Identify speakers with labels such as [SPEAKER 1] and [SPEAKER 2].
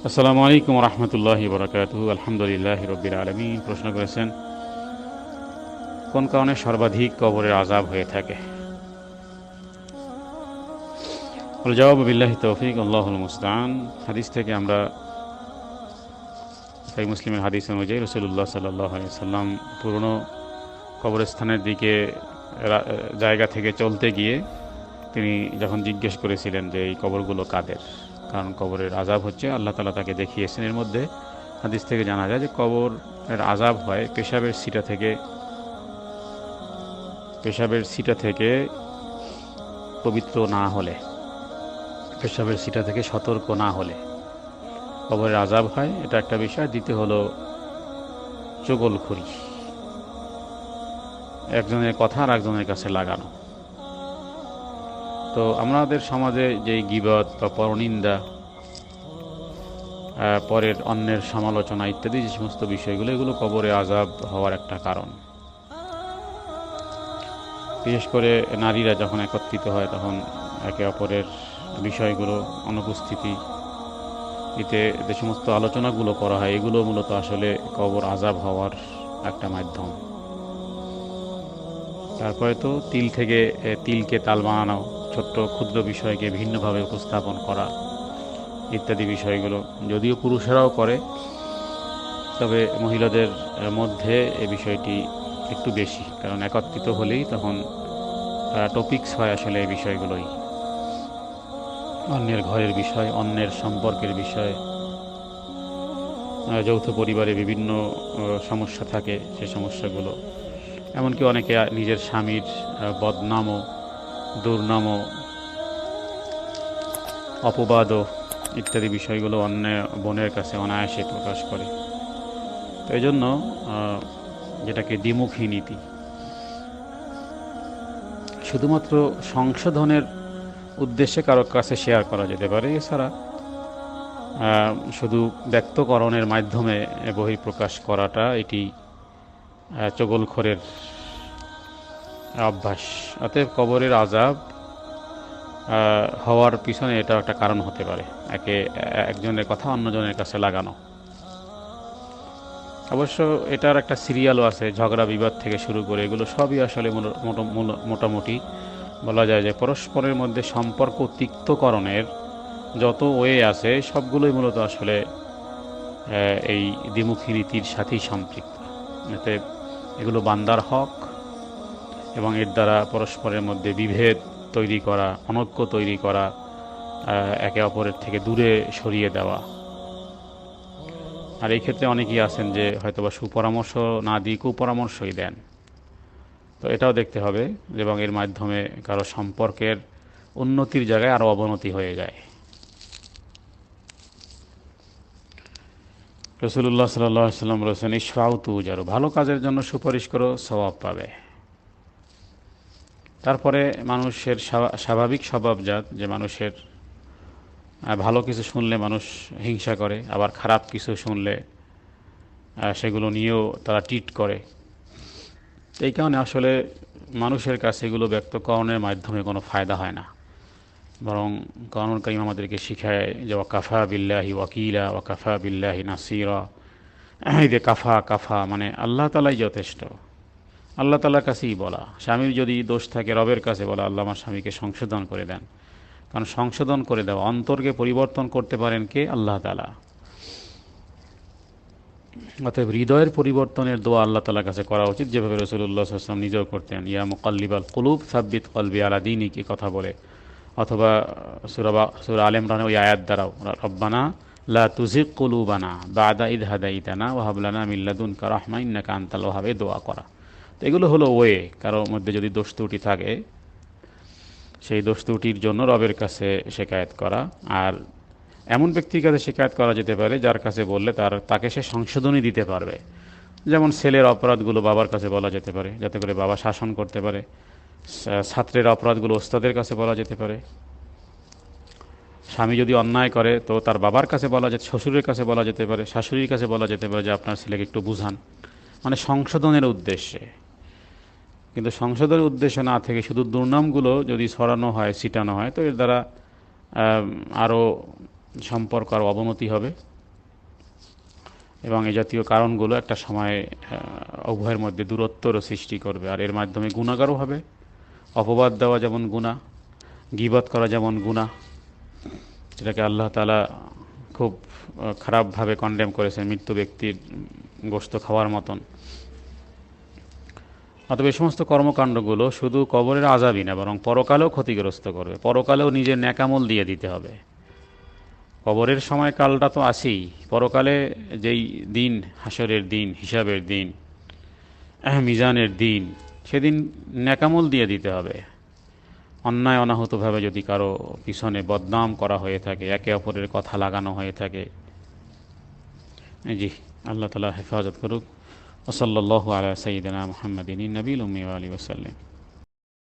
[SPEAKER 1] আসসালামু আলাইকুম রহমতুল্লাহি বরকাতুহু। আলহামদুলিল্লাহ রব্বিল আলমিন। প্রশ্ন করেছেন, কোন কারণে সর্বাধিক কবরের আযাব হয়ে থাকে? জবাব, বিল্লাহি তৌফিক, আল্লাহুল মুস্তাআন। হাদিস থেকে আমরা, সহিহ মুসলিমের হাদিস অনুযায়ী রাসূলুল্লাহ সাল্লাল্লাহু আলাইহি ওয়াসাল্লাম পুরনো কবরস্থানের দিকে জায়গা থেকে চলতে গিয়ে তিনি যখন জিজ্ঞেস করেছিলেন যে এই কবরগুলো কাদের, কারণ কবরের আযাব হচ্ছে, আল্লাহ তাআলা তাকে দেখিয়েছেন। এর মধ্যে হাদিস থেকে জানা যায় যে কবরের আযাব হয় পেশাবের সিটা থেকে পবিত্র না হলে, পেশাবের সিটা থেকে সতর্ক না হলে কবরের আযাব হয়। এটা একটা বিষয়। দ্বিতীয় হলো চুগলখড়ি, একজনের কথা আর একজনের কাছে লাগানো। তো আমাদের সমাজে যেই গীবত বা পরনিন্দা, পরের অন্যের সমালোচনা ইত্যাদি যে সমস্ত বিষয়গুলো, এগুলো কবরে আযাব হওয়ার একটা কারণ। বিশেষ করে নারীরা যখন একত্রিত হয় তখন একে অপরের বিষয়গুলো অনুপস্থিতি এতে যে সমস্ত আলোচনাগুলো করা হয়, এগুলো মূলত আসলে কবর আযাব হওয়ার একটা মাধ্যম। তারপরে তো তিলকে তাল বানানো, ছোট্ট ক্ষুদ্র বিষয়কে ভিন্নভাবে উপস্থাপন করা ইত্যাদি বিষয়গুলো যদিও পুরুষেরাও করে, তবে মহিলাদের মধ্যে এই বিষয়টি একটু বেশি, কারণ একত্রিত হলেই তখন টপিকস হয় আসলে এই বিষয়গুলোই, অন্যের ঘরের বিষয়, অন্যের সম্পর্কের বিষয়। যৌথ পরিবারে বিভিন্ন সমস্যা থাকে, সে সমস্যাগুলো, এমনকি অনেকে নিজের স্বামীর বদনামও, দুর্নামও, অপবাদও ইত্যাদি বিষয়গুলো অন্য বোনের কাছে অনায়াসে প্রকাশ করে। তো এই জন্য যেটাকে দ্বিমুখী নীতি, শুধুমাত্র সংশোধনের উদ্দেশ্যে কারোর কাছে শেয়ার করা যেতে পারে, এছাড়া শুধু ব্যক্তকরণের মাধ্যমে বহিঃপ্রকাশ করাটা এটি চগলখড়ের অভ্যাস। অতএব কবরের আযাব হওয়ার পিছনে এটা একটা কারণ হতে পারে, একজনের কথা অন্যজনের কাছে লাগানো। অবশ্য এটার একটা সিরিয়ালও আছে, ঝগড়া বিবাদ থেকে শুরু করে এগুলো সবই আসলে মোটামুটি বলা যায় যে পরস্পরের মধ্যে সম্পর্ক তিক্তকরণের যত ওয়ে আছে সবগুলোই মূলত আসলে এই দ্বিমুখী নীতির সাথেই সম্পৃক্ত। এতে এগুলো বান্দার হক এবং এর দ্বারা পরস্পরের মধ্যে বিভেদ তৈরি করা, অনৈক্য তৈরি করা, একে অপরের থেকে দূরে সরিয়ে দেওয়া। আর এই ক্ষেত্রে অনেকেই আছেন যে হয়তোবা সুপরামর্শ না দিয়ে কুপরামর্শই দেন। তো এটাও দেখতে হবে, এবং এর মাধ্যমে কারো সম্পর্কের উন্নতির জায়গায় আরও অবনতি হয়ে যায়। রাসূলুল্লাহ সাল্লাল্লাহু আলাইহি ওয়াসাল্লাম বলেছেন, ইশফাউ তুজারু, ভালো কাজের জন্য সুপারিশ করো, সওয়াব পাবে। তারপরে মানুষের স্বাভাবিক স্বভাবজাত যে মানুষের ভালো কিছু শুনলে মানুষ হিংসা করে, আবার খারাপ কিছু শুনলে সেগুলো নিয়েও তারা ট্রিট করে। এই কারণে আসলে মানুষের কাছে এগুলো ব্যক্তকরণের মাধ্যমে কোনো ফায়দা হয় না, বরং কোরআনুল কারীম আমাদেরকে শিখায় যে ওয়াকাফা বিল্লাহি ওয়াকিলা, ওয়াকাফা বিল্লাহি নাসিরা। এই যে কাফা মানে আল্লাহ তাআলাই যথেষ্ট, আল্লাহ তাআলার কাছেই বলা। স্বামীর যদি দোষ থাকে রবের কাছে বলা, আল্লাহ আমার স্বামীকে সংশোধন করে দেন, কারণ সংশোধন করে দেওয়া, অন্তরকে পরিবর্তন করতে পারেন কে? আল্লাহ তাআলা। অতএব হৃদয়ের পরিবর্তনের দোয়া আল্লাহ তাআলার কাছে করা উচিত, যেভাবে রাসূলুল্লাহ সাল্লাল্লাহু আলাইহি ওয়াসাল্লাম নিজেও করতেন। ইয়া মুকাল্লিবাল কুলুব সাব্বিত কলবি আলা দীনিক, এই কথা বলে, অথবা সূরা আলে ইমরানে ওই আয়াত দ্বারাও, রব্বানা লা তুজিগ কুলুবানা বাদা ইদ হাদাইতানা ওয়া হাব লানা মিন লাদুনকা রাহমা ইন্নাকা আনতাল ওয়াহ্হাব, এই দোয়া করা। তো এগুলো হলো ওয়ে, কারোর মধ্যে যদি দোষ ত্রুটি থাকে সেই দোষ ত্রুটির জন্য রবের কাছে শিকায়েত করা। আর এমন ব্যক্তির কাছে শিকায়েত করা যেতে পারে যার কাছে বললে তাকে সে সংশোধনী দিতে পারবে। যেমন ছেলের অপরাধগুলো বাবার কাছে বলা যেতে পারে, যাতে করে বাবা শাসন করতে পারে। ছাত্রের অপরাধগুলো ওস্তাদের কাছে বলা যেতে পারে। স্বামী যদি অন্যায় করে তো তার বাবার কাছে বলা যেতে, শ্বশুরের কাছে বলা যেতে পারে, শাশুড়ির কাছে বলা যেতে পারে যে আপনার ছেলেকে একটু বুঝান, মানে সংশোধনের উদ্দেশ্যে। কিন্তু সংশোধনের উদ্দেশ্য না থেকে শুধু দুর্নামগুলো যদি ছড়ানো হয়, ছিটানো হয়, তো এর দ্বারা আরও সম্পর্ক আরও অবনতি হবে। এবং এই জাতীয় কারণগুলো একটা সময় উভয়ের মধ্যে দূরত্বরও সৃষ্টি করবে, আর এর মাধ্যমে গুনাহগারও হবে। অপবাদ দেওয়া যেমন গুনাহ, গীবত করা যেমন গুনাহ, যেটাকে আল্লাহ তাআলা খুব খারাপভাবে কন্ডেম করেছেন, মৃত্যু ব্যক্তির গোশত খাওয়ার মতন। অতএব এই সমস্ত কর্মকাণ্ডগুলো শুধু কবরের আযাবই না, বরং পরকালেও ক্ষতিগ্রস্ত করবে, পরকালেও নিজের নেকামল দিয়ে দিতে হবে। কবরের সময়কালটা তো আছেই, পরকালে যেই দিন, হাসরের দিন, হিসাবের দিন, মিজানের দিন, সেদিন নেকামল দিয়ে দিতে হবে। অন্যায় অনাহতভাবে যদি কারো পিছনে বদনাম করা হয়ে থাকে, একে অপরের কথা লাগানো হয়ে থাকে, জি, আল্লাহ তাআলা হেফাজত করুক। ওয়া সাল্লাল্লাহু আলা সাইয়্যিদিনা মুহাম্মাদিন নবিয়্যিল উম্মি ওয়া আলিহি ওয়া সাল্লাম।